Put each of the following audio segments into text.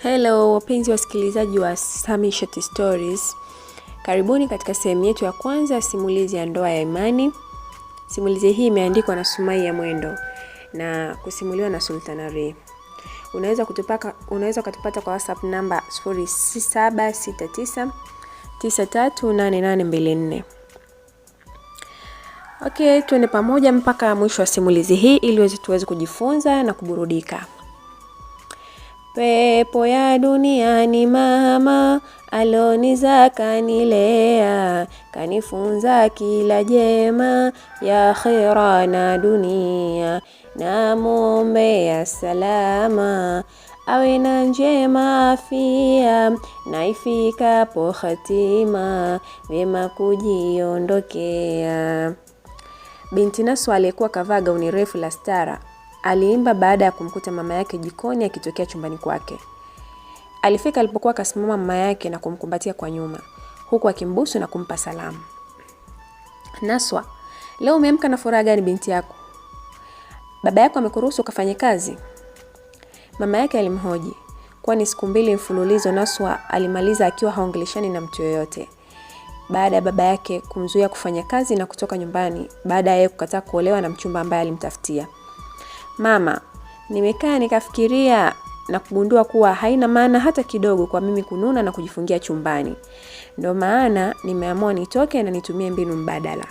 Hello, wapenzi wasikilizaji wa Sami Short Stories. Karibuni katika sehemu yetu ya kwanza ya simulizi ya ndoa ya imani. Simulizi hii imeandikwa na Sumaiya Mwendo na kusimuliwa na Sultana Ray. Unaweza kutupata kwa WhatsApp namba 0769938824. Okay, tuende pamoja mpaka mwisho wa simulizi hii ili tuweze kujifunza na kuburudika. Pepo ya duniani mama, aloniza kanilea, kanifunza kila jema ya akhera na dunia, na muombea salama awe na njema afia, na ifikapo hatima wema kujiondokea. Binti Naswa aliyekuwa kavaa gauni refu la stara aliimba baada ya kumkuta mama yake jikoni akitokea chumbani kwake. Alifika alipokuwa kasimama mama yake na kumkumbatia kwa nyuma, huku akimbusu na kumpa salamu. Naswa, leo umeamka na furaha gani binti yako? Baba yako amekuruhusu ukafanye kazi? Mama yake alimhoji, kwani siku 2 mfululizo Naswa alimaliza akiwa haongeleshani na mtu yoyote. Baada ya baba yake kumzuia kufanya kazi na kutoka nyumbani, baada ya kukataa kuolewa na mchumba ambaye alimtafutia. Mama, nimekaa nikafikiria na kugundua kuwa haina maana hata kidogo kwa mimi kununa na kujifungia chumbani. Ndio maana nimeamua nitoke na nitumie mbinu mbadala.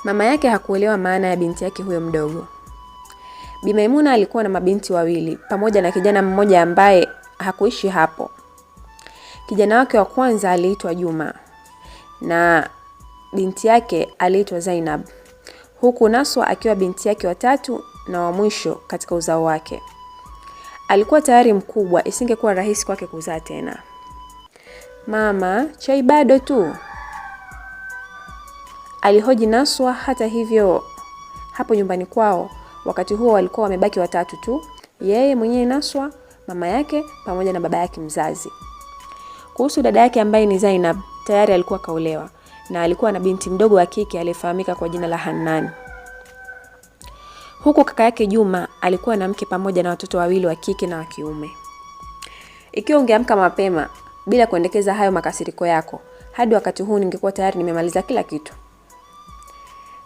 Mama yake hakuelewa maana ya binti yake huyo mdogo. Bi Maimuna alikuwa na mabinti 2 pamoja na kijana mmoja ambaye hakuishi hapo. Kijana wake wa kwanza aliitwa Juma na binti yake aliitwa Zainab, huku Naswa akiwa binti yake wa 3 na wa mwisho katika uzao wake. Alikuwa tayari mkubwa, isingekuwa rahisi kwake kuzaa tena. Mama, chai bado tu? Alihoji Naswa. Hata hivyo, hapo nyumbani kwao wakati huo walikuwa wamebaki 3 tu, yeye mwenyewe Naswa, mama yake pamoja na baba yake mzazi. Kuhusu dada yake ambaye ni Zainab, tayari alikuwa kaolewa na alikuwa na binti mdogo wa kike aliyefahamika kwa jina la Hannan. Huko kaka yake Juma alikuwa na mke pamoja na watoto 2 wa kike na wa kiume. Ikiwa ungeamka mapema bila kuendekeza hayo makasiriko yako, hadi wakati huu ningekuwa tayari nimemaliza kila kitu.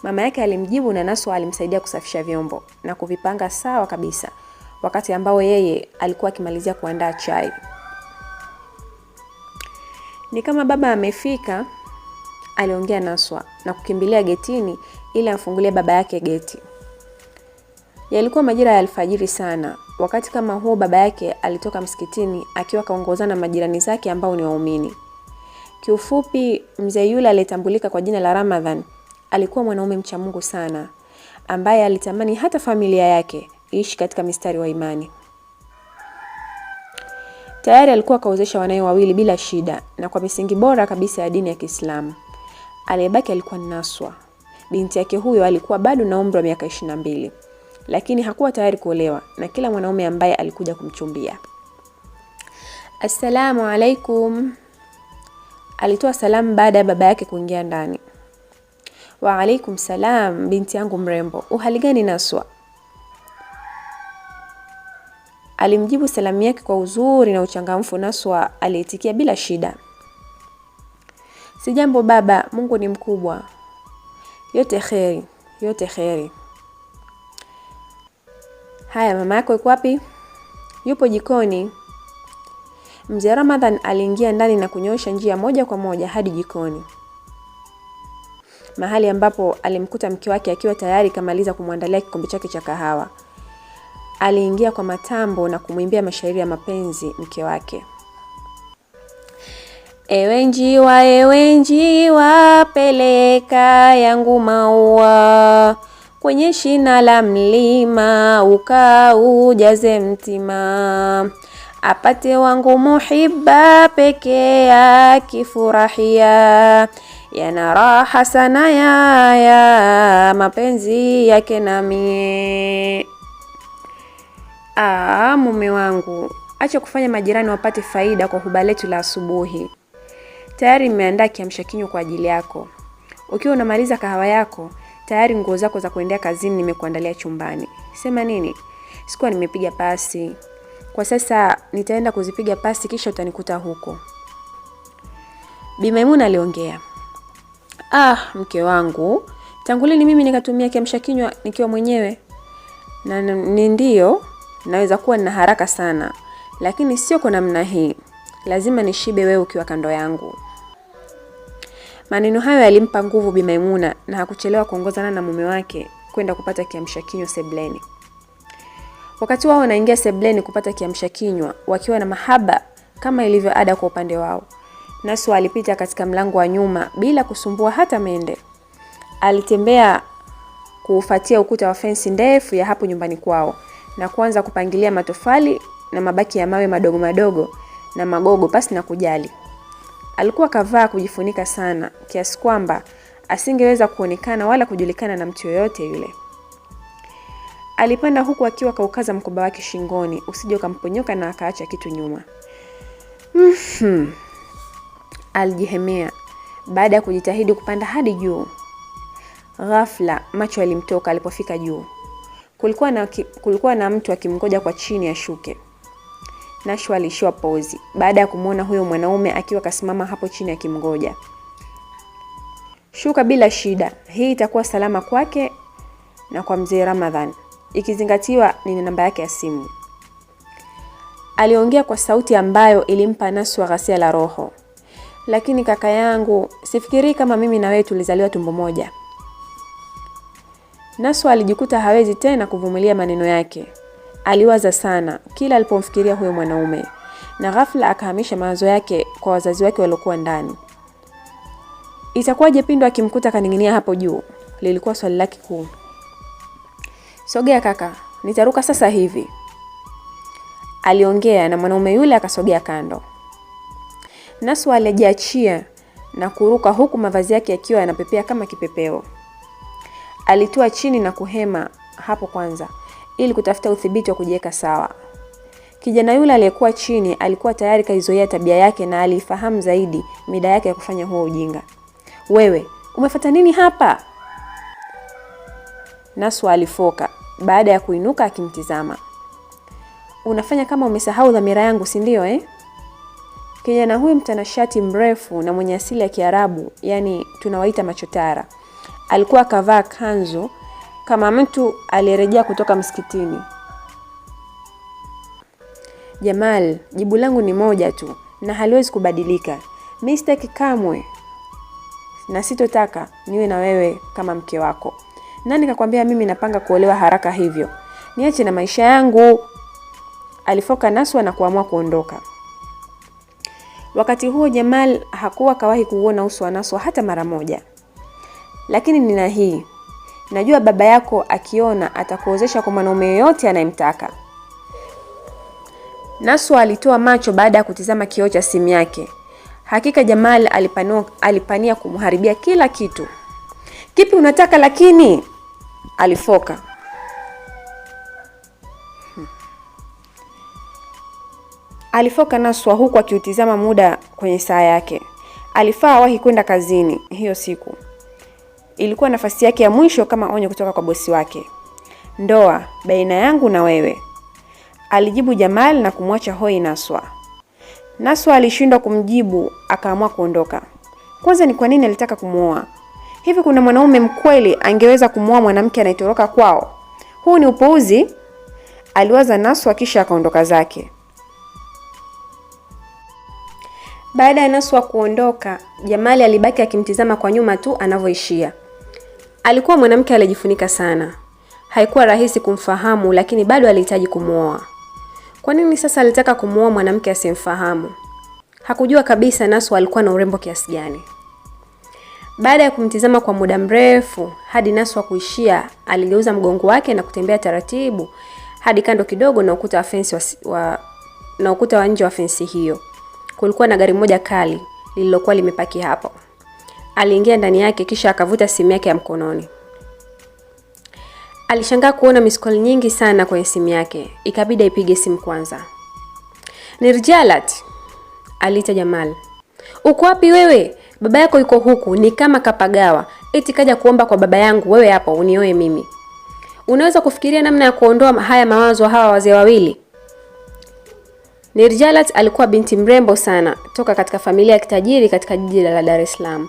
Mama yake alimjibu na Naswa alimsaidia kusafisha vyombo na kuvipanga sawa kabisa, wakati ambao yeye alikuwa akimalizia kuandaa chai. Ni kama baba amefika, aliongea Naswa na kukimbilia getini ili amfungulie baba yake geti. Yalikuwa majira ya alfajiri sana. Wakati kama huo baba yake alitoka msikitini akiwa kaongozana na majirani zake ambao ni waumini. Kiufupi, mzee yule aliyetambulika kwa jina la Ramadhan alikuwa mwanaume mcha Mungu sana, ambaye alitamani hata familia yake iishi katika mistari wa imani. Tayari alikuwa kaozesha wanae 2 bila shida na kwa misingi bora kabisa ya dini ya Kiislamu. Aliyebaki alikuwa Naswa. Binti yake huyo alikuwa bado na umri wa miaka 22, lakini hakuwa tayari kuolewa na kila mwanaume ambaye alikuja kumchumbia. Assalamu alaikum. Alitoa salamu baada ya baba yake kuingia ndani. Wa alaikum salam binti yangu mrembo. Uhali gani Naswa? Alimjibu salamu yake kwa uzuri na uchangamfu. Naswa aliitikia bila shida. Sijambo baba, Mungu ni mkubwa. Yote kheri, yote kheri. Haya, mama yako yuko wapi? Yupo jikoni. Mzee Ramadhan aliingia ndani na kunyoosha njia moja kwa moja hadi jikoni, mahali ambapo alimkuta mke wake akiwa tayari kamaliza kumwandalia kikombe chake cha kahawa. Aliingia kwa matambo na kumwimbia mashairi ya mapenzi mke wake. Ewe njiwa peleka yangu maua, kwenye shina la mlima ukaujaze mtima, apate wangu muhibba peke akifurahia, yana raha sana ya mapenzi yake nami. Mume wangu, acha kufanya majirani wapate faida kwa huba letu la asubuhi. Tayari nimeandaa kiamsha kinywa kwa ajili yako. Ukiwa unamaliza kahawa yako, tayari nguo zako za kuendea kazini nimekuandalia chumbani. Sema nini? Sikuwa nimepiga pasi. Kwa sasa nitaenda kuzipiga pasi kisha utanikuta huko. Bi Maimuna aliongea. Mke wangu, tangu lini mimi nikatumia kiamsha kinywa nikiwa mwenyewe? Na ndio, naweza kuwa nina haraka sana, lakini sio kwa namna hii. Lazima nishibe wewe ukiwa kando yangu. Maneno hayo yalimpa nguvu Bi Maimuna na hakuchelewa kuongozana na mume wake kwenda kupata kiamsha kinywa sebleni. Wakati wao wanaingia sebleni kupata kiamsha kinywa wakiwa na mahaba kama ilivyo ada kwa upande wao, Naswa alipita katika mlango wa nyuma bila kusumbua hata mende. Alitembea kufuatia ukuta wa fensi ndefu ya hapo nyumbani kwao na kuanza kupangilia matofali na mabaki ya mawe madogo madogo na magogo pasi na kujali. Alikuwa kavaa kujifunika sana kiasi kwamba asingeweza kuonekana wala kujulikana na mtu yoyote yule. Alipanda huku akiwa kaukaza mkoba wake shingoni usije ukamponyoka na akaacha kitu nyuma. Alijihemea baada ya kujitahidi kupanda hadi juu. Ghafla macho yalimtoka alipofika juu. Kulikuwa na mtu akimngoja kwa chini ashuke. Nashwa alishoa pozi baada ya kumuona huyo mwanaume akiwa kasimama hapo chini akimngoja. Shuka bila shida, hii itakuwa salama kwake na kwa mzee Ramadhan, ikizingatiwa ni namba yake ya simu. Aliongea kwa sauti ambayo ilimpa Naswa ghasia la roho. Lakini kaka yangu, sifikiri kama mimi na wewe tulizaliwa tumbo moja. Naswa alijikuta hawezi tena kuvumilia maneno yake. Aliwaza sana kila alipomfikiria huyo mwanaume, na ghafla akahamisha mawazo yake kwa wazazi wake waliokuwa ndani. Itakuwaje pindo akimkuta kaninginia hapo juu? Lilikuwa swali lake kuu. Sogea kaka, nitaruka sasa hivi. Aliongea na mwanaume yule akasogea kando. Naswa alijiachia na kuruka huku mavazi yake yakiwa yanapepea kama kipepeo. Alitua chini na kuhema hapo kwanza ili kutafuta udhibiti wa kujiweka sawa. Kijana yule aliyekuwa chini alikuwa tayari kaizoea tabia yake na alifahamu zaidi mida yake ya kufanya huo ujinga. Wewe, umefuata nini hapa? Naswa alifoka baada ya kuinuka akimtizama. Unafanya kama umesahau dhamira yangu, si ndio eh? Kijana huyu mtanashati mrefu na mwenye asili ya Kiarabu, yani tunawaita machotara, alikuwa kavaa kanzu kama mtu aliyerejea kutoka msikitini. Jamal, jibu langu ni moja tu na haliwezi kubadilika. Mimi sitaki kamwe na sitotaka niwe na wewe kama mke wako. Nani kakwambia mimi napanga kuolewa haraka hivyo? Niache na maisha yangu. Alifoka Naswa na kuamua kuondoka. Wakati huo Jamal hakuwa kawahi kuona uso wa Naswa hata mara moja. Lakini nina hii. Najua baba yako akiona atakuozesha kwa mwanaume yoyote anayemtaka. Naswa alitoa macho baada ya kutizama kioo cha simu yake. Hakika Jamal alipania kumharibia kila kitu. Kipi unataka lakini? Alifoka. Alifoka Naswa huku akiutizama muda kwenye saa yake. Alifaa wahi kwenda kazini hiyo siku. Ilikuwa nafasi yake ya mwisho kama onyo kutoka kwa bosi wake. Ndoa baina yangu na wewe, alijibu Jamal na kumwacha hoi Naswa. Naswa alishindwa kumjibu, akaamua kuondoka. Kwanza ni kwa nini alitaka kumuoa? Hivi kuna mwanaume mkweli angeweza kumuoa mwanamke anayetoroka kwao? Huu ni upuuzi, aliwaza Naswa kisha akaondoka zake. Baada ya Naswa kuondoka, Jamali alibaki akimtizama kwa nyuma tu anavyoishia. Alikuwa mwanamke alijifunika sana. Haikuwa rahisi kumfahamu, lakini bado alihitaji kumuoa. Kwa nini sasa alitaka kumuoa mwanamke asimfahamu? Hakujua kabisa Naswa alikuwa na urembo kiasi gani. Baada ya kumtizama kwa muda mrefu hadi Naswa kuishia, aligeuza mgongo wake na kutembea taratibu hadi kando kidogo na ukuta wa fensi na ukuta wa nje wa fensi hiyo. Kulikuwa na gari moja kali lililokuwa limepaki hapo. Aliingia ndani yake kisha akavuta simu yake ya mkononi. Alishangaa kuona miss call nyingi sana kwenye simu yake. Ikabidi ipige simu kwanza. Nirjalat, aliita Jamal. Uko wapi wewe? Baba yako yuko huku, ni kama kapagawa. Eti kaja kuomba kwa baba yangu wewe hapa unioe mimi. Unaweza kufikiria namna ya kuondoa haya mawazo hawa wazee wawili? Nirjalat alikuwa binti mrembo sana toka katika familia ya kitajiri katika jiji la Dar es Salaam.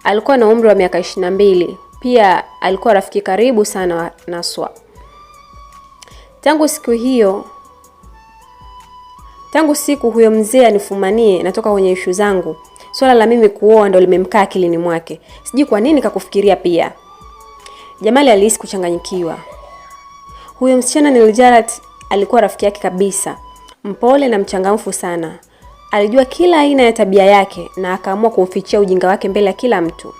Alikuwa na umri wa miaka 22. Pia alikuwa rafiki karibu sana wa Naswa. Tangu siku huyo mzee anifumanie natoka kwenye ishu zangu, swala la mimi kuoa ndo limemkaa akilini mwake. Sijui kwa nini kakufikiria pia. Jamali alihisi kuchanganyikiwa. Huyo msichana Nirjalat alikuwa rafiki yake kabisa, mpole na mchangamfu sana. Alijua kila aina ya tabia yake na akaamua kumfichia ujinga wake mbele ya kila mtu.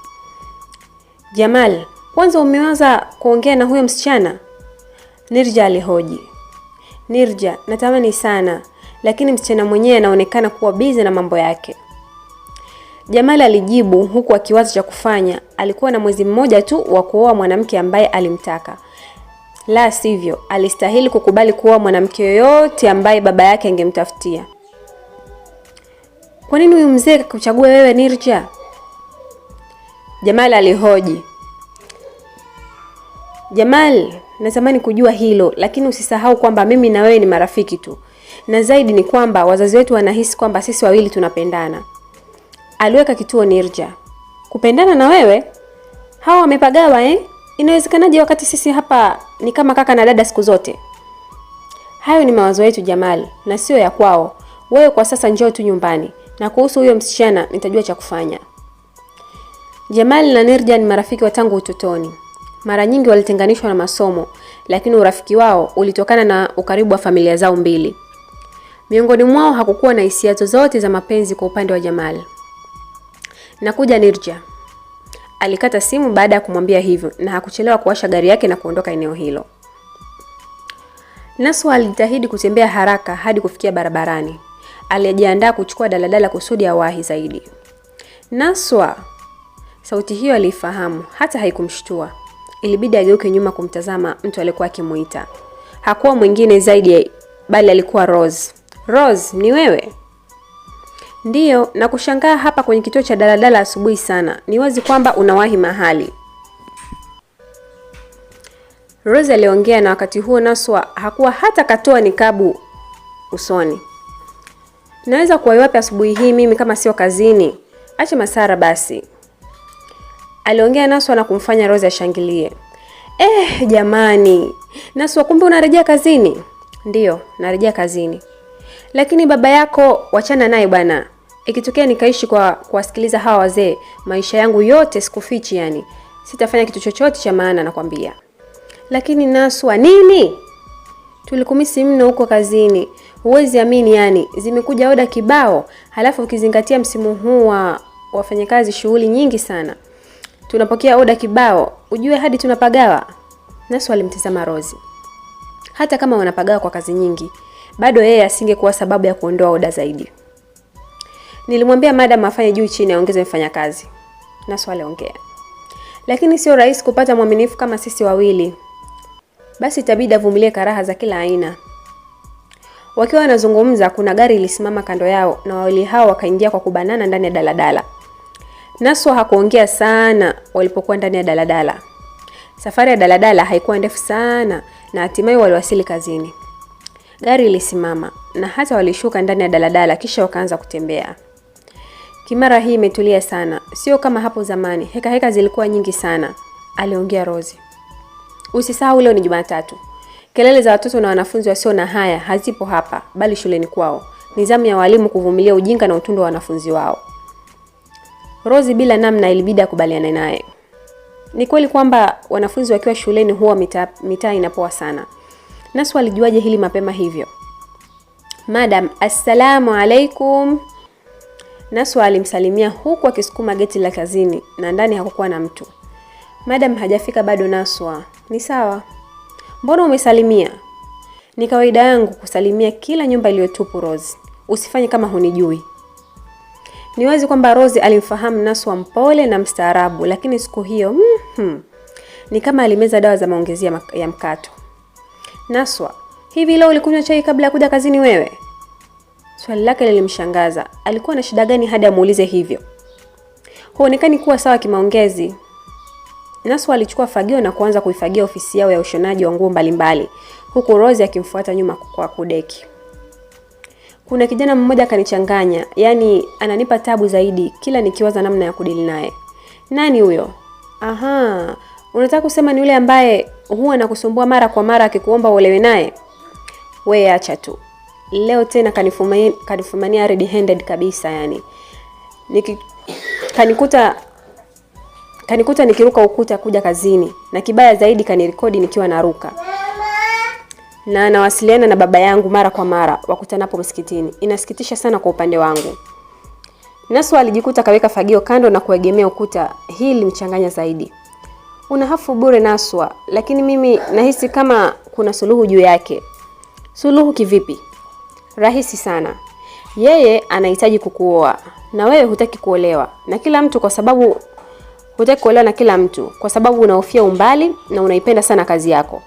Jamal, kwanza umeanza kuongea na huyo msichana? Nirja alihoji. Nirja, natamani sana, lakini msichana mwenyewe anaonekana kuwa busy na mambo yake. Jamal alijibu huku akiwaza cha kufanya. Alikuwa na mwezi mmoja tu wa kuoa mwanamke ambaye alimtaka. La sivyo, alistahili kukubali kuoa mwanamke yoyote ambaye baba yake angemtafutia. Kwa nini huyu mzee akakuchagua wewe Nirja? Jamal alihoji. Jamal, natamani kujua hilo, lakini usisahau kwamba mimi na wewe ni marafiki tu. Na zaidi ni kwamba wazazi wetu wanahisi kwamba sisi wawili tunapendana. Aliweka kituo Nirja. Kupendana na wewe? Hawa wamepagawa Inawezekanaje wakati sisi hapa ni kama kaka na dada siku zote? Hayo ni mawazo yetu Jamal, na sio ya kwao. Wewe kwa sasa njoo tu nyumbani, na kuhusu huyo msichana nitajua cha kufanya. Jamal na Nirja ni marafiki wa tangu utotoni. Mara nyingi walitenganishwa na masomo, lakini urafiki wao ulitokana na ukaribu wa familia zao mbili. Miongoni mwao hakukuwa na hisia zozote za mapenzi kwa upande wa Jamal. Nakuja Nirja. Alikata simu baada ya kumwambia hivyo na hakuchelewa kuwasha gari yake na kuondoka eneo hilo. Naswa alijitahidi kutembea haraka hadi kufikia barabarani. Alijiandaa kuchukua daladala kusudi awahi zaidi. Naswa! Sauti hiyo alifahamu, hata haikumshtua. Ilibidi ageuke nyuma kumtazama mtu aliyekuwa akimuita. Hakuwa mwingine zaidi bali alikuwa Rose. Rose, ni wewe? Ndiyo, na kushangaa hapa kwenye kituo cha daladala asubuhi sana. Ni wazi kwamba unawahi mahali. Rose aliongea na wakati huo Naswa hakuwa hata katoa nikabu usoni. Naweza kuwahi wapi asubuhi hii mimi kama sio kazini? Acha masara basi. Aliongea Naswa na kumfanya Rose ashangilie. Jamani. Naswa, kumbe unarejea kazini? Ndiyo, narejea kazini. Lakini baba yako wachana naye bwana. Ikitokea nikaishi kwa kuwasikiliza hawa wazee, maisha yangu yote sikufichi yani. Sitafanya kitu chochote cha maana nakwambia. Lakini Naswa, nini? Tulikumisi mno huko kazini. Huwezi amini yani, zimekuja oda kibao, halafu ukizingatia msimu huu wa wafanyakazi shughuli nyingi sana. Tunapokea oda kibao, ujue hadi tunapagawa. Naswa alimtazama Rose. Hata kama wanapagawa kwa kazi nyingi, bado yeye asingekuwa sababu ya kuondoa oda zaidi. Nilimwambia madam afanye juu chini aongeze mfanyakazi. Naswa aliongea. Lakini sio rahisi kupata mwaminifu kama sisi wawili. Basi itabidi avumilie karaha za kila aina. Wakiwa wanazungumza, kuna gari ilisimama kando yao na wawili hao wakaingia kwa kubanana ndani ya daladala. Naswa hakuongea sana walipokuwa ndani ya daladala. Safari ya daladala haikuwa ndefu sana na hatimaye waliwasili kazini. Gari ilisimama na hata walishuka ndani ya daladala kisha wakaanza kutembea. Kimara hii imetulia sana, sio kama hapo zamani. Heka zilikuwa nyingi sana, aliongea Rose. Usisahau leo ni Jumatatu. Kelele za watoto na wanafunzi wasio na haya hazipo hapa, bali shuleni kwao. Nizamu ya walimu kuvumilia ujinga na utundu wa wanafunzi wao. Rose bila namna ilibidi akubaliane naye. Ni kweli kwamba wanafunzi wakiwa shuleni huwa mitaa inapoa sana. Naswa alijuaje hili mapema hivyo? Madam, assalamu alaikum. Naswa alimsalimia huku akisukuma geti la kazini na ndani hakukuwa na mtu. Madam hajafika bado Naswa. Ni sawa. Mbona umesalimia? Ni kawaida yangu kusalimia kila nyumba iliyotupu Rose. Usifanye kama hunijui. Ni wazi kwamba Rose alimfahamu Naswa mpole na mstaarabu, lakini siku hiyo ni kama alimeza dawa za maongezi ya mkato. Naswa, hivi leo ulikunywa chai kabla ya kuja kazini wewe? Swali lake lilimshangaza. Alikuwa na shida gani hadi amuulize hivyo? Huonekani kuwa sawa kimaongezi. Naswa alichukua fagio na kuanza kuifagia ofisi yao ya ushonaji wa nguo mbalimbali, huku Rose akimfuata nyuma kwa kudeki. Kuna kijana mmoja kanichanganya, yani ananipa tabu zaidi kila nikiwaza namna ya kudili naye. Nani huyo? Aha, unataka kusema ni yule ambaye huwa anakusumbua mara kwa mara akikuomba uolewe naye? Wewe acha tu. Leo tena kanifumania red handed kabisa yani. Kanikuta nikiruka ukuta kuja kazini, na kibaya zaidi kanirekodi nikiwa naruka. Na anawasiliana na baba yangu mara kwa mara wakutanapo msikitini. Inasikitisha sana kwa upande wangu. Naswa alijikuta kaweka fagio kando na kuegemea ukuta. Hii ilimchanganya zaidi. Una hafu bure Naswa, lakini mimi nahisi kama kuna suluhu juu yake. Suluhu kivipi? Rahisi sana. Yeye anahitaji kukuoa na wewe hutaki kuolewa na kila mtu, kwa sababu hutaki kuolewa na kila mtu kwa sababu unahofia umbali na unaipenda sana kazi yako.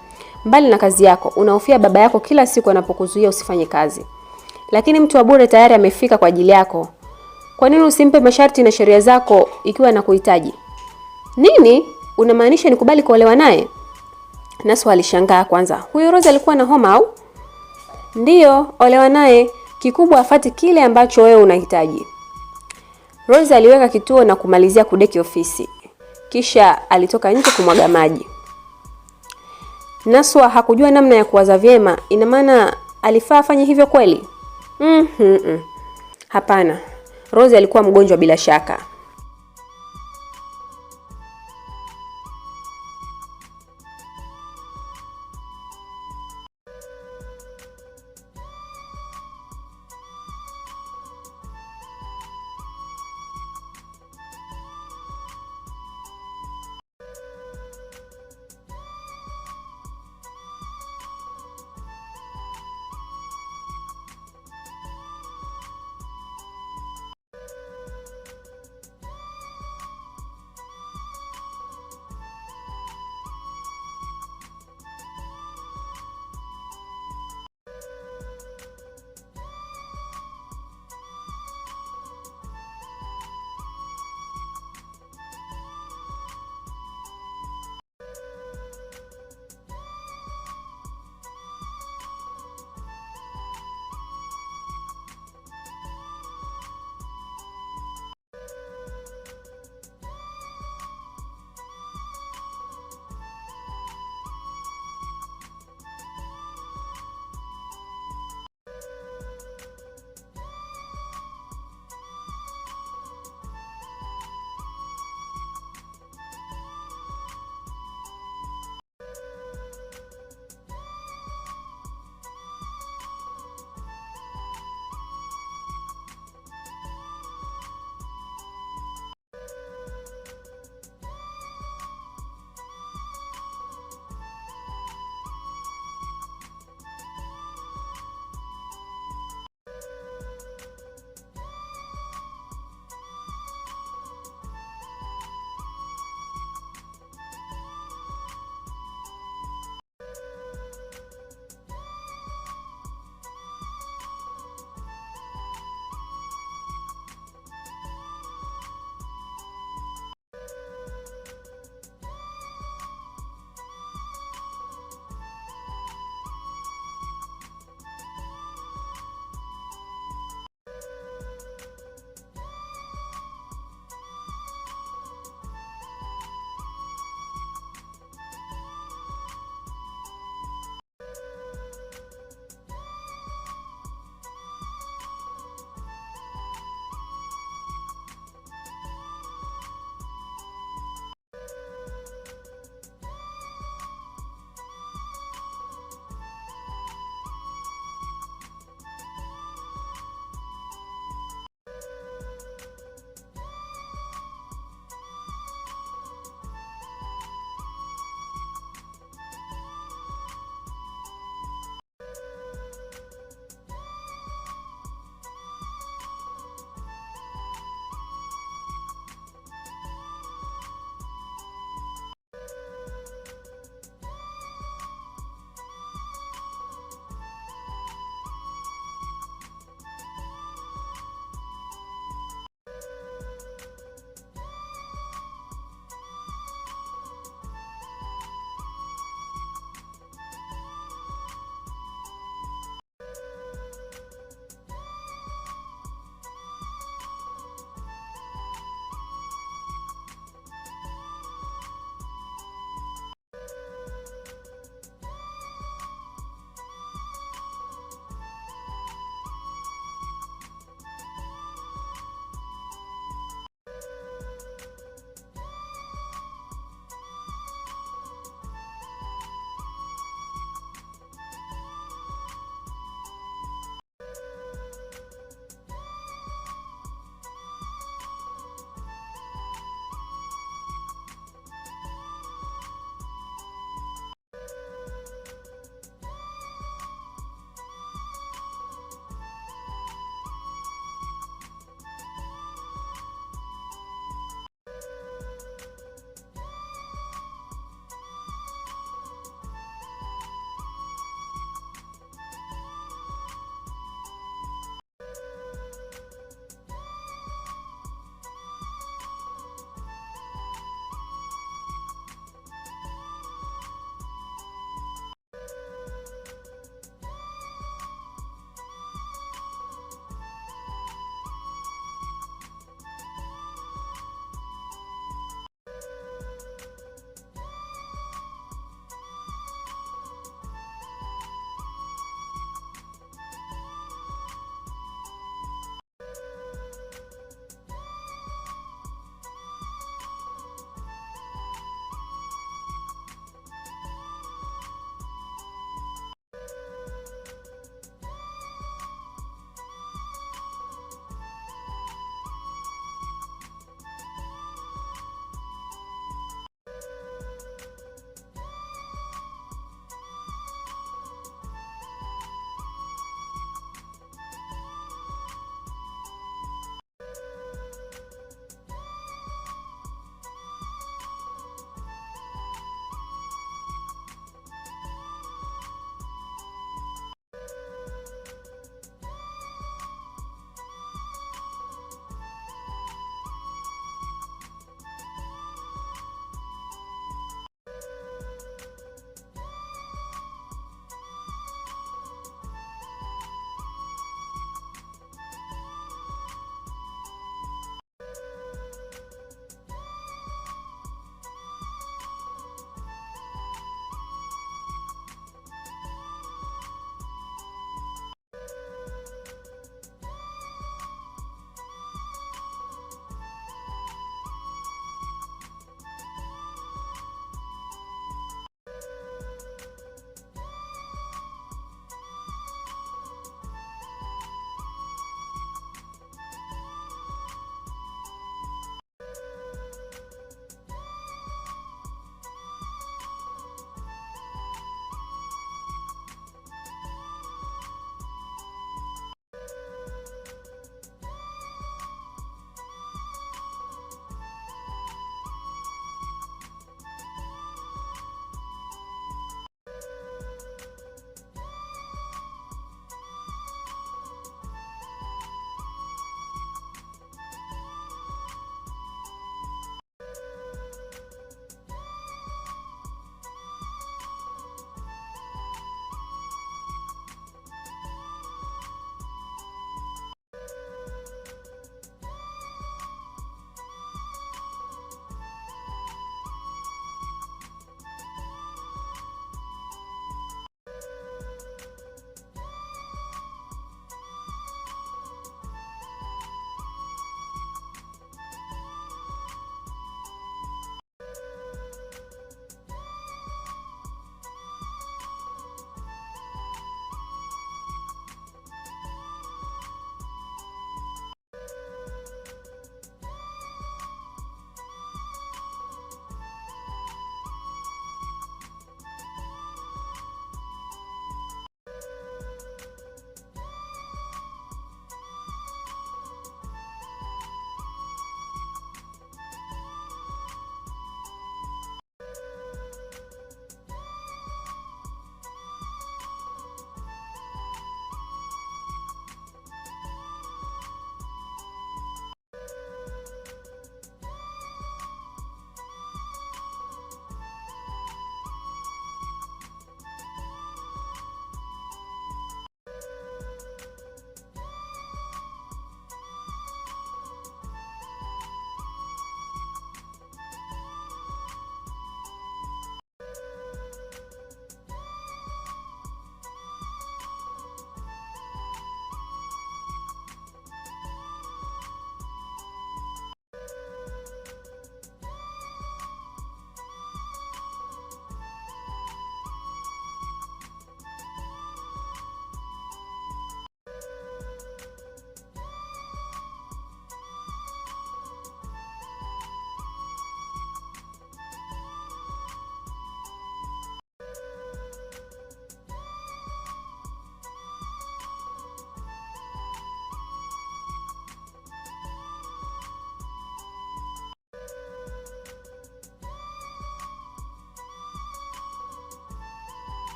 Mbali na kazi yako, unahofia baba yako kila siku anapokuzuia usifanye kazi. Lakini mtu wa bure tayari amefika kwa ajili yako. Kwa nini usimpe masharti na sheria zako ikiwa anakuhitaji? Nini? Unamaanisha nikubali kuolewa naye? Naswa alishangaa kwanza. Huyo Rose alikuwa na homa au? Ndiyo, olewa naye. Kikubwa afate kile ambacho wewe unahitaji. Rose aliweka kituo na kumalizia kudeki ofisi. Kisha alitoka nje kumwaga maji. Naswa hakujua namna ya kuwaza vyema. Ina maana alifaa afanye hivyo kweli? Hapana. Rose alikuwa mgonjwa bila shaka.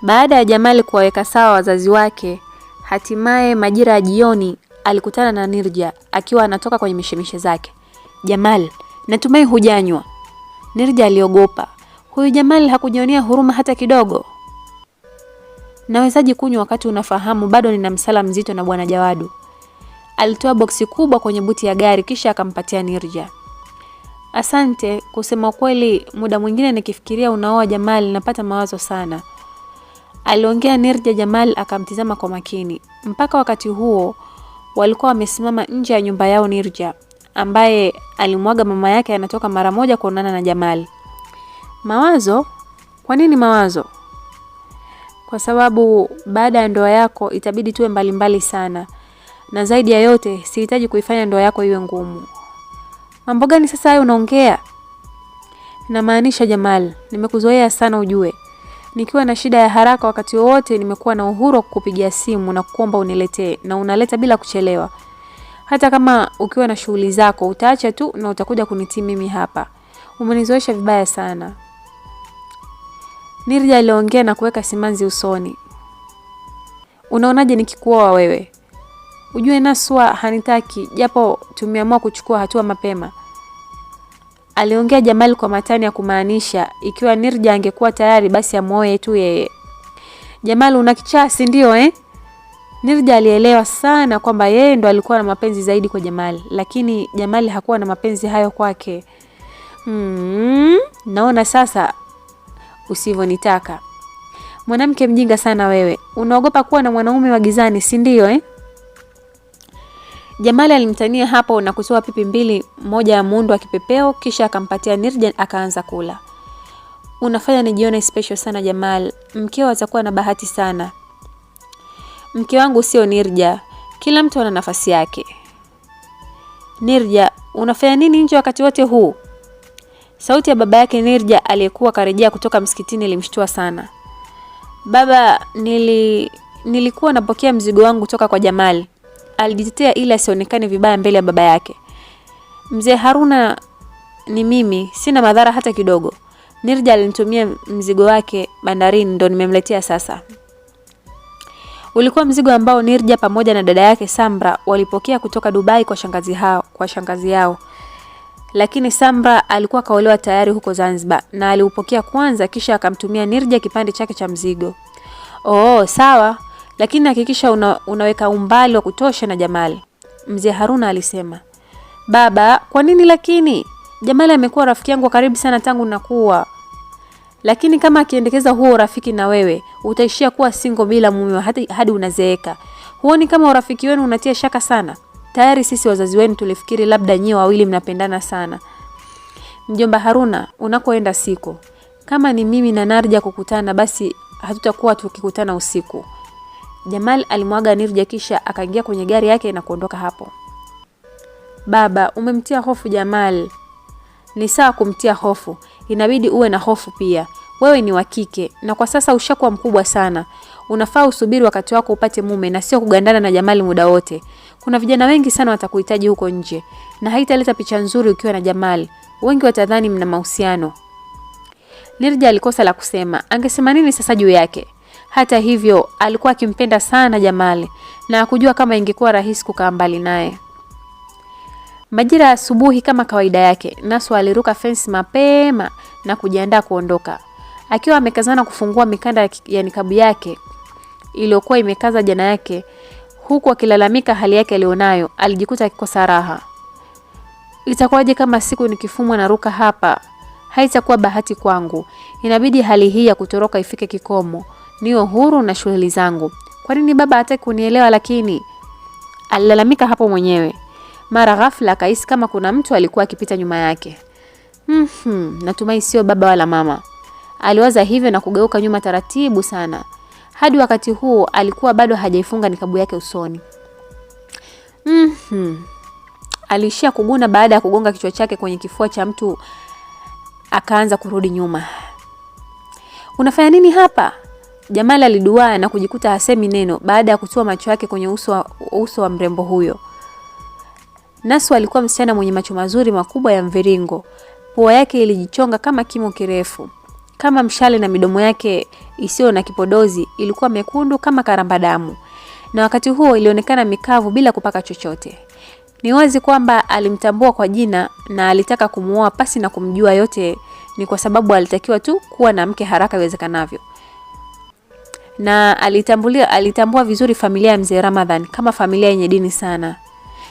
Baada ya Jamal kuwaweka sawa wazazi wake, hatimaye majira ya jioni alikutana na Nirja akiwa anatoka kwenye mishemishe zake. Jamal, natumai hujanywa. Nirja aliogopa. Huyu Jamal hakujionea huruma hata kidogo. Nawezaje kunywa wakati unafahamu bado nina msala mzito na bwana Jawadu? Alitoa boksi kubwa kwenye buti ya gari kisha akampatia Nirja. Asante, kusema kweli muda mwingine nikifikiria unaoa Jamal napata mawazo sana. Aliongea Nirja. Jamal akamtizama kwa makini. Mpaka wakati huo walikuwa wamesimama nje ya nyumba yao. Nirja ambaye alimwaga mama yake anatoka mara moja kuonana na Jamal. Mawazo? Kwa nini mawazo? Kwa sababu baada ya ndoa yako itabidi tuwe mbalimbali sana. Na zaidi ya yote sihitaji kuifanya ndoa yako iwe ngumu. Mambo gani sasa hayo unaongea? Namaanisha Jamal, nimekuzoea sana ujue. Nikiwa na shida ya haraka wakati wote nimekuwa na uhuru wa kukupigia simu na kukuomba uniletee na unaleta bila kuchelewa. Hata kama ukiwa na shughuli zako utaacha tu na utakuja kunitii mimi hapa. Umenizoesha vibaya sana. Nirja aliongea na kuweka simanzi usoni. Unaonaje nikikuoa wewe? Ujue Naswa hanitaki japo tumeamua kuchukua hatua mapema. Aliongea Jamal kwa matani ya kumaanisha ikiwa Nirja angekuwa tayari basi amuoe tu yeye. Jamal unakichaa si ndio Nirja alielewa sana kwamba yeye ndo alikuwa na mapenzi zaidi kwa Jamal, lakini Jamal hakuwa na mapenzi hayo kwake. Naona sasa usivyonitaka. Mwanamke mjinga sana wewe. Unaogopa kuwa na mwanaume wa gizani si ndio Jamal alimtania hapo na kutoa pipi mbili, moja ya muundo wa kipepeo kisha akampatia Nirja akaanza kula. Unafanya nijione special sana Jamal. Mkeo atakuwa na bahati sana. Mke wangu sio Nirja. Kila mtu ana nafasi yake. Nirja, unafanya nini nje wakati wote huu? Sauti ya baba yake Nirja aliyekuwa karejea kutoka msikitini ilimshtua sana. Baba, nilikuwa napokea mzigo wangu kutoka kwa Jamal. Alijitetea ili asionekane vibaya mbele ya baba yake. Mzee Haruna ni mimi, sina madhara hata kidogo. Nirja alinitumia mzigo wake bandarini ndo nimemletea sasa. Ulikuwa mzigo ambao Nirja pamoja na dada yake Samra walipokea kutoka Dubai kwa shangazi yao. Lakini Samra alikuwa kaolewa tayari huko Zanzibar na aliupokea kwanza kisha akamtumia Nirja kipande chake cha mzigo. Sawa, lakini hakikisha unaweka umbali wa kutosha na Jamal. Mzee Haruna alisema. Baba, kwa nini lakini? Jamal amekuwa rafiki yangu karibu sana tangu nakuwa. Lakini kama akiendekeza huo rafiki na wewe, utaishia kuwa single bila mume hadi unazeeka. Huoni kama urafiki wenu unatia shaka sana? Tayari sisi wazazi wenu tulifikiri labda nyie wawili mnapendana sana. Mjomba Haruna, unakoenda siku. Kama ni mimi na Narja kukutana basi hatutakuwa tukikutana usiku. Jamal alimwaga Nirja kisha akaingia kwenye gari yake na kuondoka hapo. Baba, umemtia hofu Jamal. Ni sawa kumtia hofu, inabidi uwe na hofu pia. Wewe ni wa kike na kwa sasa ushakuwa mkubwa sana. Unafaa usubiri wakati wako upate mume na sio kugandana na Jamal muda wote. Kuna vijana wengi sana watakuhitaji huko nje na haitaleta picha nzuri ukiwa na Jamal. Wengi watadhani mna mahusiano. Nirja alikosa la kusema. Angesema nini sasa juu yake? Hata hivyo alikuwa akimpenda sana Jamal na hakujua kama ingekuwa rahisi kukaa mbali naye. Majira ya asubuhi kama kawaida yake, Naswa aliruka fence mapema na kujiandaa kuondoka. Akiwa amekazana kufungua mikanda ya nikabu yake iliyokuwa imekaza jana yake, huku akilalamika hali yake alionayo, alijikuta akikosa raha. Itakuwaje kama siku nikifumwa na ruka hapa? Haitakuwa bahati kwangu. Inabidi hali hii ya kutoroka ifike kikomo. Niwe huru na shughuli zangu. Kwa nini baba hataki kunielewa lakini? Alilalamika hapo mwenyewe. Mara ghafla akahisi kama kuna mtu alikuwa akipita nyuma yake. Natumai sio baba wala mama. Aliwaza hivyo na kugeuka nyuma taratibu sana. Hadi wakati huo alikuwa bado hajaifunga nikabu yake usoni. Alishia kuguna baada ya kugonga kichwa chake kwenye kifua cha mtu, akaanza kurudi nyuma. Unafanya nini hapa? Jamal aliduaa na kujikuta hasemi neno baada ya kutoa macho yake kwenye uso wa mrembo huyo. Naswa alikuwa msichana mwenye macho mazuri makubwa ya mviringo. Pua yake ilijichonga kama kimo kirefu. kama mshale na midomo yake isiyo na kipodozi ilikuwa mekundu kama karamba damu. Na wakati huo ilionekana mikavu bila kupaka chochote. Ni wazi kwamba alimtambua kwa jina na alitaka kumuoa pasi na kumjua. Yote ni kwa sababu alitakiwa tu kuwa na mke haraka iwezekanavyo. Na alitambua vizuri familia ya Mzee Ramadhan kama familia yenye dini sana.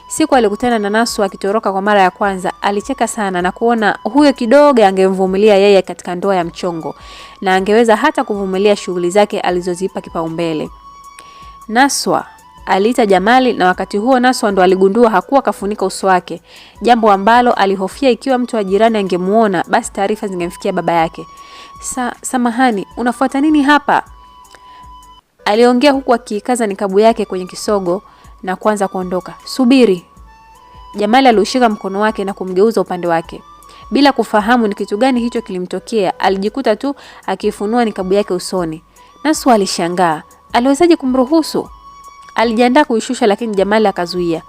Siku alikutana na Naswa akitoroka kwa mara ya kwanza, alicheka sana na kuona huyo kidogo angemvumilia yeye katika ndoa ya mchongo na angeweza hata kuvumilia shughuli zake alizozipa kipaumbele. Naswa aliita Jamali, na wakati huo Naswa ndo aligundua hakuwa kafunika uso wake, jambo ambalo alihofia ikiwa mtu wa jirani angemuona basi taarifa zingemfikia baba yake. Samahani, unafuata nini hapa? Aliongea huku akikaza nikabu yake kwenye kisogo na kuanza kuondoka. Subiri. Jamali aliushika mkono wake na kumgeuza upande wake. Bila kufahamu ni kitu gani hicho kilimtokea, alijikuta tu akifunua nikabu yake usoni. Naswa alishangaa. Aliwezaje kumruhusu? Alijiandaa kuishusha lakini Jamali akazuia.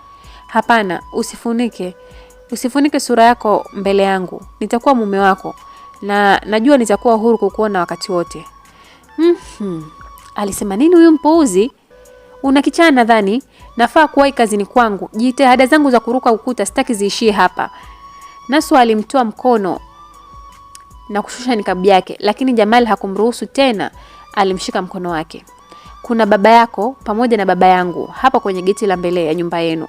Hapana, usifunike. Usifunike sura yako mbele yangu. Nitakuwa mume wako na najua nitakuwa huru kukuona wakati wote. Alisema nini huyu mpuuzi? Una kichaa nadhani? Nafaa kuwahi kazini kwangu. Jitihada zangu za kuruka ukuta sitaki ziishie hapa. Naswa alimtoa mkono na kushusha nikabu yake, lakini Jamali hakumruhusu tena. Alimshika mkono wake. Kuna baba yako pamoja na baba yangu hapa kwenye geti la mbele ya nyumba yenu.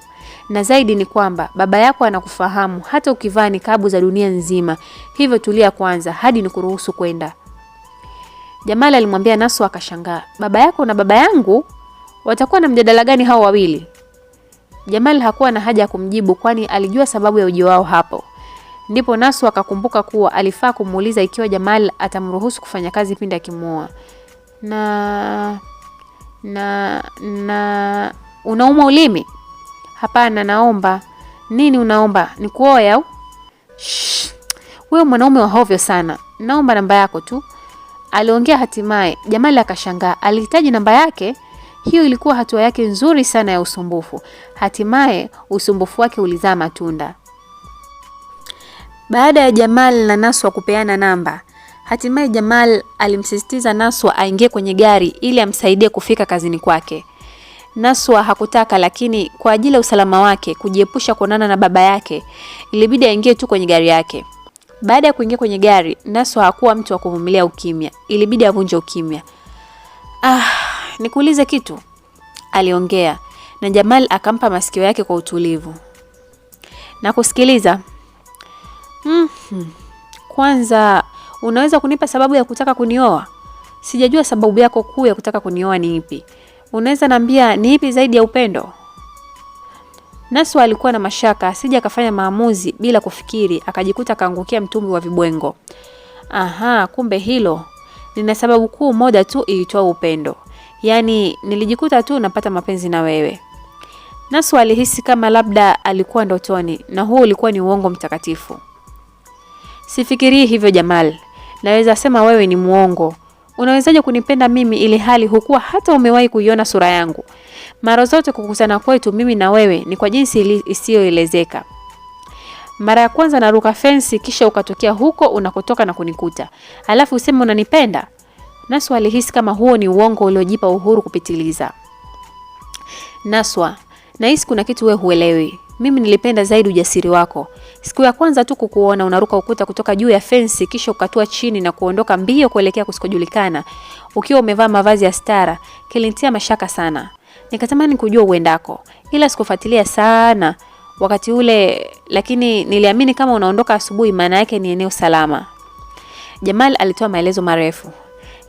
Na zaidi ni kwamba baba yako anakufahamu hata ukivaa nikabu za dunia nzima. Hivyo tulia kwanza hadi nikuruhusu kwenda. Jamali alimwambia Naswa akashangaa. Baba yako na baba yangu? Watakuwa na mjadala gani hao wawili? Jamali hakuwa na haja ya kumjibu kwani alijua sababu ya ujio wao hapo. Ndipo Naswa akakumbuka kuwa alifaa kumuuliza ikiwa Jamali atamruhusu kufanya kazi pindi akimuoa. Na unauma ulimi? Hapana, naomba. Nini unaomba? Nikuoe au? Wewe mwanaume wa hovyo sana. Naomba namba yako tu. Aliongea hatimaye. Jamali akashangaa. Alihitaji namba yake? Hiyo ilikuwa hatua yake nzuri sana ya usumbufu. Hatimaye usumbufu wake ulizaa matunda. Baada ya Jamal na Naswa kupeana namba, hatimaye Jamal alimsisitiza Naswa aingie kwenye gari ili amsaidie kufika kazini kwake. Naswa hakutaka, lakini kwa ajili ya usalama wake, kujiepusha kuonana na baba yake, ilibidi aingie tu kwenye gari yake. Baada ya kuingia kwenye gari, Naswa hakuwa mtu wa kuvumilia ukimya. Ilibidi avunje ukimya. Nikuulize kitu, aliongea, na Jamal akampa masikio yake kwa utulivu. Na kusikiliza. Kwanza, unaweza kunipa sababu ya kutaka kunioa? Sijajua sababu yako kuu ya kutaka kunioa ni ipi. Unaweza niambia ni ipi zaidi ya upendo? Naswa alikuwa na mashaka, asije akafanya maamuzi bila kufikiri, akajikuta kaangukia mtumbi wa vibwengo. Kumbe hilo. Nina sababu kuu moja tu iitwa upendo. Yaani nilijikuta tu napata mapenzi na wewe. Naswa alihisi kama labda alikuwa ndotoni, na huo ulikuwa ni uongo mtakatifu. Sifikirii hivyo Jamal. Naweza sema wewe ni muongo. Unawezaje kunipenda mimi ili hali hukuwa hata umewahi kuiona sura yangu? Mara zote kukutana kwetu mimi na wewe ni kwa jinsi isiyoelezeka. Mara ya kwanza naruka fensi kisha ukatokea huko unakotoka na kunikuta. Alafu useme unanipenda? Naswa alihisi kama huo ni uongo uliojipa uhuru kupitiliza. Naswa, nahisi kuna kitu wewe huelewi. Mimi nilipenda zaidi ujasiri wako. Siku ya kwanza tu kukuona unaruka ukuta kutoka juu ya fensi kisha ukatua chini na kuondoka mbio kuelekea kusikojulikana ukiwa umevaa mavazi ya stara, kilinitia mashaka sana. Nikatamani kujua uendako, ila sikufuatilia sana wakati ule, lakini niliamini kama unaondoka asubuhi maana yake ni eneo salama. Jamal alitoa maelezo marefu.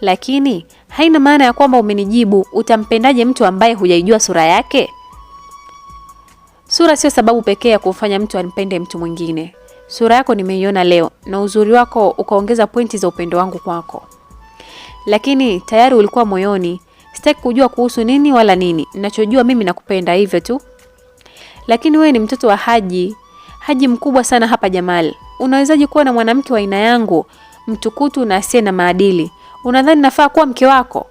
Lakini haina maana ya kwamba umenijibu utampendaje mtu ambaye hujaijua sura yake? Sura sio sababu pekee ya kufanya mtu ampende mtu mwingine. Sura yako nimeiona leo na uzuri wako ukaongeza pointi za upendo wangu kwako. Lakini tayari ulikuwa moyoni. Sitaki kujua kuhusu nini wala nini. Ninachojua mimi nakupenda hivyo tu. Lakini wewe ni mtoto wa Haji. Haji mkubwa sana hapa Jamal. Unawezaje kuwa na mwanamke wa aina yangu, mtukutu na asiye na maadili? Unadhani nafaa kuwa mke wako?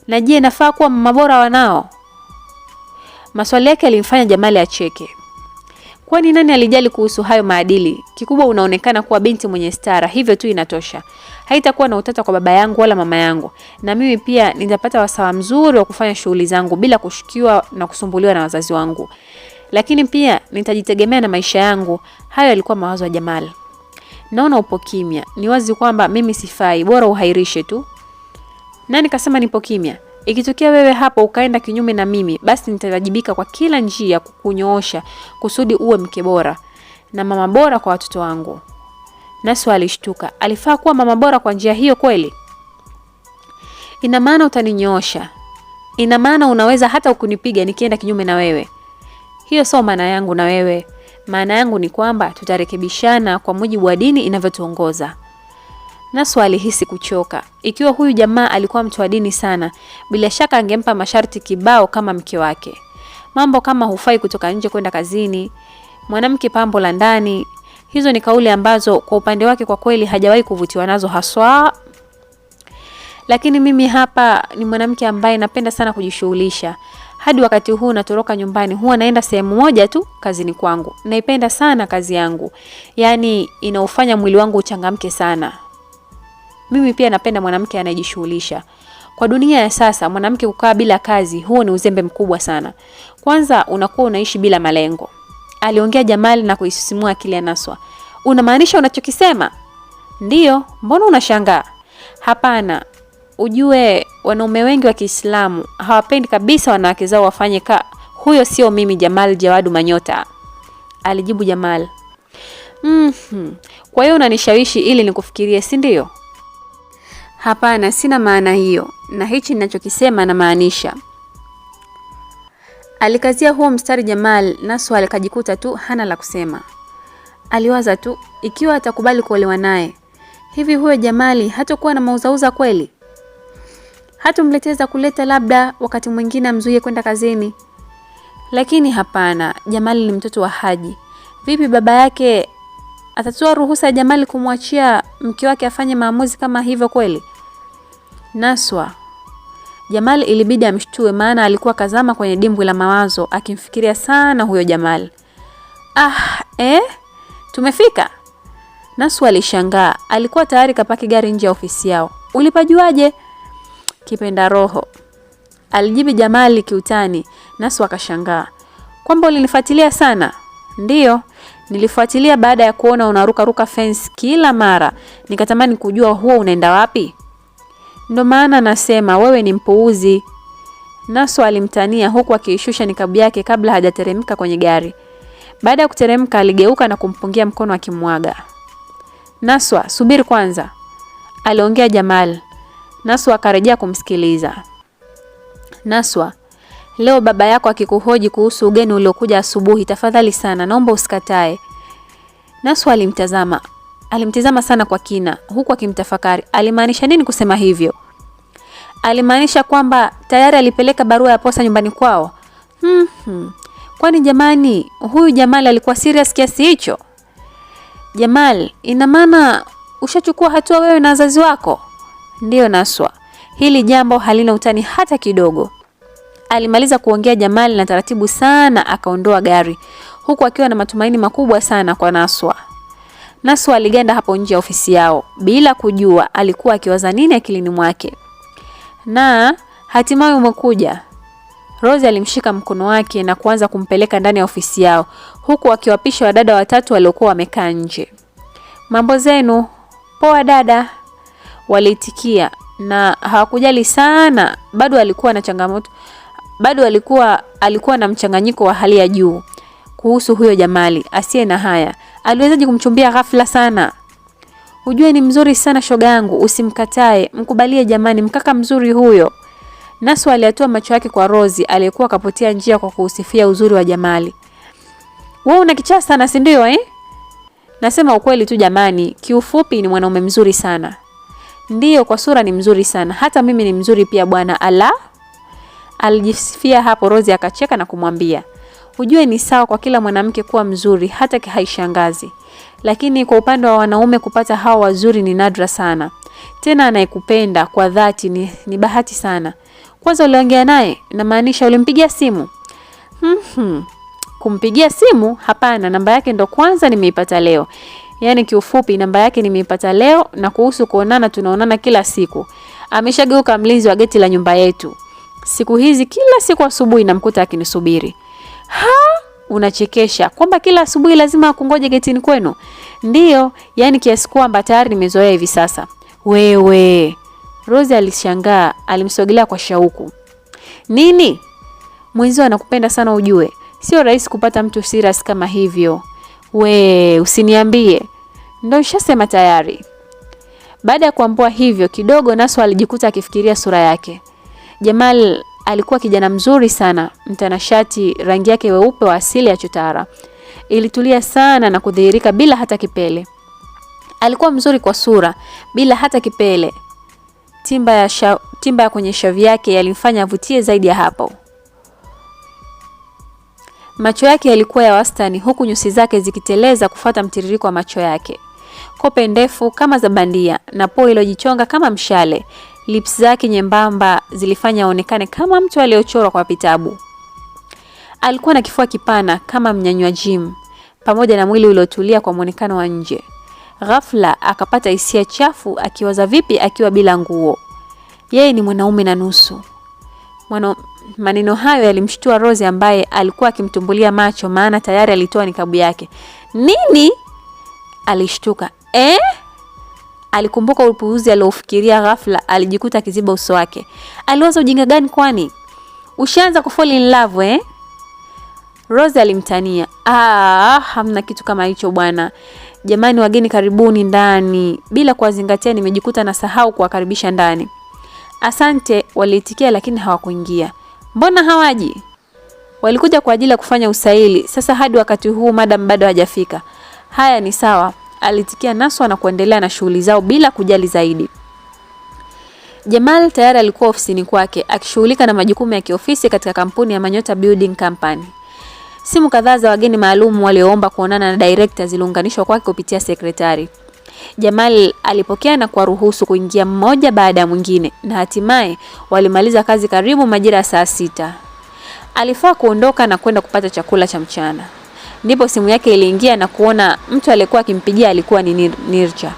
Na je, nafaa kuwa mama bora wanao? Maswali yake yalimfanya Jamali acheke. Kwani nani alijali kuhusu hayo maadili? Kikubwa unaonekana kuwa binti mwenye stara, hivyo tu inatosha. Haitakuwa na utata kwa baba yangu wala mama yangu. Na mimi pia nitapata wasaa mzuri wa kufanya shughuli zangu bila kushukiwa na kusumbuliwa na wazazi wangu. Lakini pia nitajitegemea na maisha yangu. Hayo yalikuwa mawazo ya Jamal. Naona upo kimya. Ni wazi kwamba mimi sifai, bora uhairishe tu. Nani kasema nipo kimya? Ikitokea wewe hapo ukaenda kinyume na mimi, basi nitawajibika kwa kila njia kukunyoosha kusudi uwe mke bora na mama bora kwa watoto wangu. Naswa alishtuka. Alifaa kuwa mama bora kwa njia hiyo kweli? Ina maana utaninyoosha? Ina maana unaweza hata ukunipiga nikienda kinyume na wewe? Hiyo sio maana yangu na wewe. Maana yangu ni kwamba tutarekebishana kwa mujibu wa dini inavyotuongoza. Naswa alihisi kuchoka. Ikiwa huyu jamaa alikuwa mtu wa dini sana, bila shaka angempa masharti kibao kama mke wake. Mambo kama hufai kutoka nje kwenda kazini, mwanamke pambo la ndani, hizo ni kauli ambazo kwa upande wake kwa kweli hajawahi kuvutiwa nazo haswa. Lakini mimi hapa ni mwanamke ambaye napenda sana kujishughulisha. Hadi wakati huu natoroka nyumbani huwa naenda sehemu moja tu, kazini kwangu. Naipenda sana kazi yangu. Yaani inaufanya mwili wangu uchangamke sana. Mimi pia napenda mwanamke anayejishughulisha. Kwa dunia ya sasa mwanamke kukaa bila kazi huo ni uzembe mkubwa sana. Kwanza unakuwa unaishi bila malengo. Aliongea Jamal na kuisisimua akili ya Naswa. Unamaanisha unachokisema? Ndiyo, mbona unashangaa? Hapana. Ujue wanaume wengi wa Kiislamu hawapendi kabisa wanawake zao wafanye huyo sio mimi Jamal Jawadu Manyota. Alijibu Jamal. Kwa hiyo unanishawishi ili nikufikirie, si ndio? Hapana, sina maana hiyo. Na hichi ninachokisema na maanisha. Alikazia huo mstari Jamal. Naswa alikajikuta tu hana la kusema. Aliwaza tu ikiwa atakubali kuolewa naye, hivi huyo Jamali hatakuwa na mauzauza kweli? Hatumleteza kuleta labda wakati mwingine amzuie kwenda kazini. Lakini hapana, Jamali ni mtoto wa Haji. Vipi baba yake atatoa ruhusa ya Jamali kumwachia mke wake afanye maamuzi kama hivyo kweli? Naswa. Jamali ilibidi amshtue, maana alikuwa kazama kwenye dimbwi la mawazo akimfikiria sana huyo Jamali. Tumefika? Naswa alishangaa. Alikuwa tayari kapaki gari nje ya ofisi yao. Ulipajuaje? Kipenda roho, alijibu Jamali kiutani. Naswa akashangaa. Kwamba ulinifuatilia sana? Ndiyo, nilifuatilia baada ya kuona unaruka fence kila mara. Nikatamani kujua huo unaenda wapi. Ndio maana nasema wewe ni mpuuzi. Naswa alimtania huku akiishusha nikabu yake kabla hajateremka kwenye gari. Baada ya kuteremka aligeuka na kumpungia mkono akimwaga. Naswa, subiri kwanza, aliongea Jamal. Naswa akarejea kumsikiliza. Naswa, leo baba yako akikuhoji kuhusu ugeni uliokuja asubuhi, tafadhali sana naomba usikatae. Naswa alimtazama sana kwa kina huku akimtafakari. Alimaanisha nini kusema hivyo? Alimaanisha kwamba tayari alipeleka barua ya posa nyumbani kwao. Kwani jamani, huyu Jamal alikuwa serious kiasi hicho? Jamal, ina maana ushachukua hatua wewe na wazazi wako? Ndiyo Naswa, hili jambo halina utani hata kidogo. Alimaliza kuongea Jamal na taratibu sana akaondoa gari huku akiwa na matumaini makubwa sana kwa Naswa. Naswa aliganda hapo nje ya ofisi yao bila kujua alikuwa akiwaza nini akilini mwake. Na hatimaye umekuja. Rose alimshika mkono wake na kuanza kumpeleka ndani ya ofisi yao huku akiwapisha wadada watatu waliokuwa wamekaa nje. Mambo zenu? Poa dada, waliitikia na hawakujali sana. Bado alikuwa na changamoto. Alikuwa na mchanganyiko wa hali ya juu kuhusu huyo Jamali asiye na haya. Aliwezaje kumchumbia ghafla sana? Ujue ni mzuri sana shoga yangu, usimkatae, mkubalie jamani, mkaka mzuri huyo. Naswa aliatoa macho yake kwa Rozi aliyekuwa kapotea njia kwa kuusifia uzuri wa Jamali. Wewe una kichaa sana, si ndio Nasema ukweli tu jamani, kiufupi ni mwanaume mzuri sana. Ndiyo, kwa sura ni mzuri sana. Hata mimi ni mzuri pia bwana. Ala? Alijisifia hapo. Rozi akacheka na kumwambia, ujue ni sawa kwa kila mwanamke kuwa mzuri, hata haishangazi. Lakini kwa upande wa wanaume kupata hawa wazuri ni nadra sana. Tena anayekupenda kwa dhati ni bahati sana. Kwanza uliongea naye? Na maanisha ulimpigia simu? Kumpigia simu? Hapana, namba yake ndo kwanza nimeipata leo. Yaani kiufupi namba yake nimeipata leo, na kuhusu kuonana tunaonana kila siku. Ameshageuka mlinzi wa geti la nyumba yetu. Siku hizi kila siku asubuhi namkuta akinisubiri. Ha? Unachekesha. Kwamba kila asubuhi lazima akungoje getini kwenu? Ndiyo, yani kiasi kwamba tayari nimezoea hivi sasa. Wewe. Rose alishangaa, alimsogelea kwa shauku. Nini? Mwenzio anakupenda sana ujue. Sio rahisi kupata mtu serious kama hivyo. Usiniambie. Ndio nishasema tayari. Baada ya kuambua hivyo kidogo, Naswa alijikuta akifikiria sura yake. Jamal alikuwa kijana mzuri sana, mtanashati, rangi yake weupe wa asili ya chotara. Ilitulia sana na kudhihirika bila hata kipele. Alikuwa mzuri kwa sura, bila hata kipele. Timba ya kwenye shavu yake yalimfanya avutie zaidi ya hapo. Macho yake yalikuwa ya wastani, huku nyusi zake zikiteleza kufuata mtiririko wa macho yake. Kope ndefu kama za bandia na pua iliyojichonga kama mshale. Lips zake nyembamba zilifanya aonekane kama mtu aliyochorwa kwa vitabu. Alikuwa na kifua kipana kama mnyanywa gym, pamoja na mwili uliotulia kwa muonekano wa nje. Ghafla akapata hisia chafu, akiwaza vipi akiwa bila nguo. Yeye ni mwanaume na nusu. Maneno hayo yalimshtua Rose ambaye alikuwa akimtumbulia macho, maana tayari alitoa nikabu yake. Nini? Alishtuka. Alikumbuka upuuzi aliofikiria. Ghafla alijikuta akiziba uso wake. Aliwaza ujinga gani kwani? Ushaanza kufall in love Rose alimtania. Hamna kitu kama hicho bwana. Jamani wageni karibuni ndani. Bila kuwazingatia nimejikuta na sahau kuwakaribisha ndani. Asante, waliitikia lakini hawakuingia. Mbona hawaji? Walikuja kwa ajili ya kufanya usaili. Sasa hadi wakati huu madam bado hajafika. Haya ni sawa, alitikia Naswa na kuendelea na shughuli zao bila kujali zaidi. Jamal tayari alikuwa ofisini kwake akishughulika na majukumu ya kiofisi katika kampuni ya Manyota Building Company. Simu kadhaa za wageni maalum walioomba kuonana na director ziliunganishwa kwake kupitia sekretari. Jamal alipokea na kuwaruhusu kuingia mmoja baada ya mwingine, na hatimaye walimaliza kazi karibu majira ya saa 6. Alifaa kuondoka na kwenda kupata chakula cha mchana. Ndipo simu yake iliingia na kuona mtu aliyekuwa akimpigia alikuwa ni Nirja.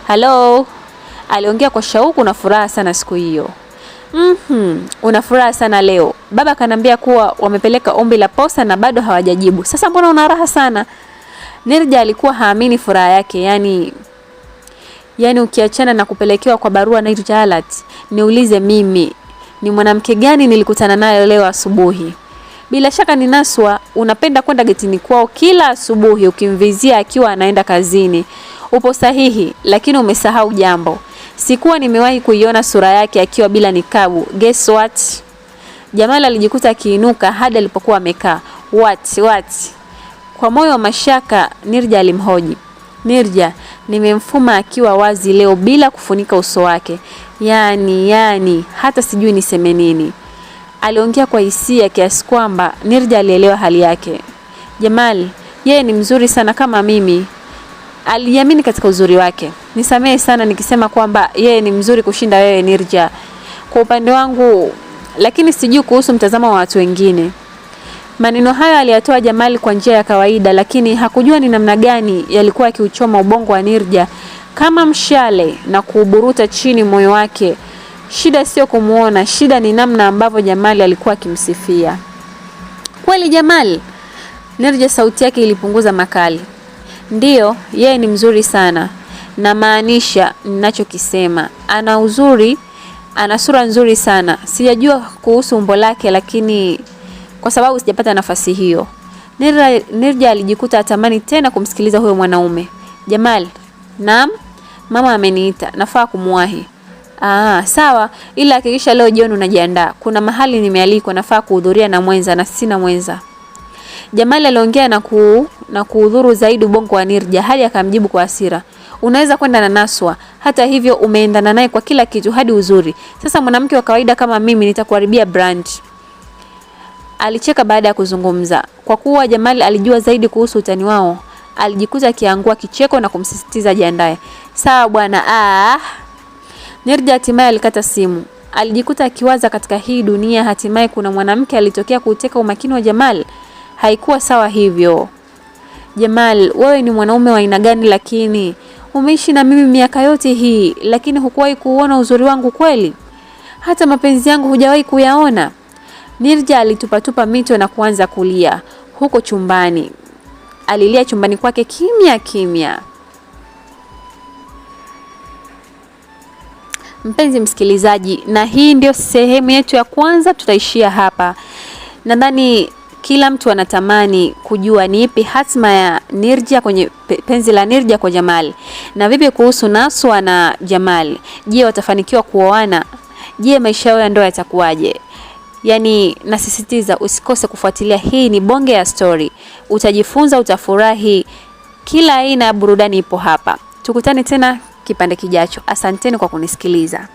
Hello. Aliongea kwa shauku na furaha sana siku hiyo. Una furaha sana leo. Baba kanambia kuwa wamepeleka ombi la posta na bado hawajajibu. Sasa mbona una raha sana? Nirja alikuwa haamini furaha yake, yani ukiachana na kupelekewa kwa barua na Nirja alert, niulize mimi ni mwanamke gani nilikutana naye leo asubuhi? Bila shaka ni Naswa. Unapenda kwenda getini kwao kila asubuhi ukimvizia akiwa anaenda kazini. Upo sahihi, lakini umesahau jambo. Sikuwa nimewahi kuiona sura yake akiwa bila nikabu. Guess what? Jamal alijikuta akiinuka hadi alipokuwa amekaa. What? Kwa moyo wa mashaka Nirja alimhoji. Nirja, nimemfuma akiwa wazi leo bila kufunika uso wake. Yani hata sijui niseme nini. Aliongea kwa hisia kiasi kwamba Nirja alielewa hali yake. Jamal, yeye ni mzuri sana kama mimi. Aliamini katika uzuri wake. Nisamehe sana nikisema kwamba yeye ni mzuri kushinda wewe Nirja. Kwa upande wangu, lakini sijui kuhusu mtazamo wa watu wengine. Maneno hayo aliyatoa Jamal kwa njia ya kawaida, lakini hakujua ni namna gani yalikuwa kiuchoma ubongo wa Nirja kama mshale na kuuburuta chini moyo wake. Shida sio kumuona, shida ni namna ambavyo Jamal alikuwa akimsifia. Kweli Jamal? Nirja sauti yake ilipunguza makali. Ndiyo, yeye ni mzuri sana. Na maanisha ninachokisema. Ana uzuri, ana sura nzuri sana. Sijajua kuhusu umbo lake, lakini kwa sababu sijapata nafasi hiyo. Nirja alijikuta atamani tena kumsikiliza huyo mwanaume. Jamal, naam, mama ameniita, nafaa kumwahi. Sawa, ila hakikisha leo jioni unajiandaa. Kuna mahali nimealikwa, nafaa kuhudhuria na mwenza na sina mwenza. Jamal aliongea na kuudhuru zaidi ubongo wa Nirja hadi akamjibu kwa hasira. Unaweza kwenda na Naswa, hata hivyo umeendana naye kwa kila kitu hadi uzuri. Sasa mwanamke wa kawaida kama mimi nitakuharibia brand. Alicheka baada ya kuzungumza. Kwa kuwa Jamal alijua zaidi kuhusu utani wao, alijikuta akiangua kicheko na kumsisitiza jiandae. Sawa bwana. Nirja hatimaye alikata simu. Alijikuta akiwaza katika hii dunia hatimaye kuna mwanamke alitokea kuteka umakini wa Jamal. haikuwa sawa hivyo. Jamal, wewe ni mwanaume wa aina gani lakini? Umeishi na mimi miaka yote hii, lakini hukuwahi kuona uzuri wangu kweli? Hata mapenzi yangu hujawahi kuyaona? Nirja alitupatupa mito na kuanza kulia huko chumbani. Alilia chumbani kwake kimya kimya. Mpenzi msikilizaji, na hii ndio sehemu yetu ya kwanza, tutaishia hapa. Nadhani kila mtu anatamani kujua ni ipi hatma ya Nirja kwenye penzi la Nirja kwa Jamal. Na vipi kuhusu Naswa na Jamal? Je, watafanikiwa kuoana? Je, maisha yao ya ndoa yatakuwaje? Yaani nasisitiza usikose kufuatilia, hii ni bonge ya story. Utajifunza, utafurahi, kila aina ya burudani ipo hapa. Tukutane tena kipande kijacho. Asanteni kwa kunisikiliza.